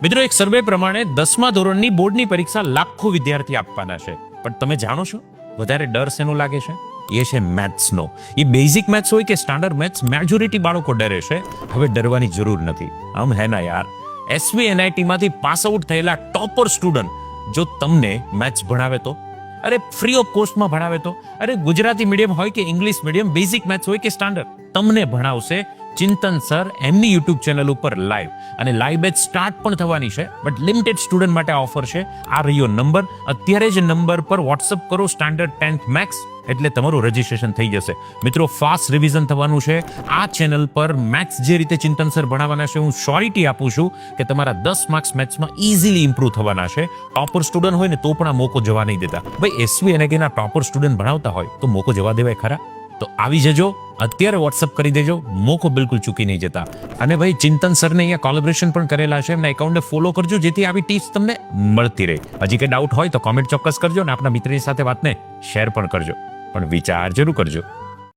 મિત્રો, એક સર્વે પ્રમાણે 10મા ધોરણની બોર્ડની પરીક્ષા લાખો વિદ્યાર્થી આપવાના છે, પણ તમે જાણો છો વધારે ડર શેનો લાગે છે? એ છે મેથ્સનો. એ બેઝિક મેથ્સ હોય કે સ્ટાન્ડર્ડ મેથ્સ, મેજોરિટી બાળકો ડરે છે. હવે ડરવાની જરૂર નથી. આમ હે ના યાર, SVNIT માંથી પાસ આઉટ થયેલા ટોપર સ્ટુડન્ટ જો તમને મેથ્સ ભણાવે તો, અરે ફ્રી ઓફ કોસ્ટમાં ભણાવે તો, અરે ગુજરાતી મીડિયમ હોય કે ઇંગ્લિશ મીડિયમ, બેઝિક મેથ્સ હોય કે સ્ટાન્ડર્ડ, તમને ભણાવશે ચિંતન સર એમની યુટ્યુબ ચેનલ ઉપર લાઈવ. અને લાઈવ બેચ સ્ટાર્ટ પણ થવાની છે, બટ લિમિટેડ સ્ટુડન્ટ માટે ઓફર છે. આ રહ્યો નંબર, અત્યારે જ નંબર પર વોટ્સઅપ કરો સ્ટાન્ડર્ડ 10th મેક્સ, એટલે તમારું રજીસ્ટ્રેશન થઈ જશે. મિત્રો, ફાસ્ટ રિવિઝન થવાનું છે આ ચેનલ પર. મેથ્સ જે રીતે ચિંતન સર ભણાવવાના છે, હું શ્યોરિટી આપું છું કે તમારા 10 માર્ક્સ મેથ્સમાં ઇઝીલી ઇમ્પ્રૂવ થવાના છે. ટોપર સ્ટુડન્ટ હોય ને તો પણ આ મોકો જવા નહીં દેતા. ભાઈ, SVNIT ના ટોપર સ્ટુડન્ટ ભણાવતા હોય તો મોકો જવા દેવાય ખરા? તો આવી જજો, અત્યારે વોટ્સઅપ કરી દેજો, મોકો બિલકુલ ચૂકી નહીં જતા. અને ભાઈ, ચિંતન સરને અહીંયા કોલેબોરેશન પણ કરેલા છે, એમના એકાઉન્ટને ફોલો કરજો જેથી આવી ટિપ્સ તમને મળતી રહે. હજી કંઈ ડાઉટ હોય તો કોમેન્ટ ચોક્કસ કરજો, અને આપણા મિત્રની સાથે વાતને શેર પણ કરજો, પણ વિચાર જરૂર કરજો.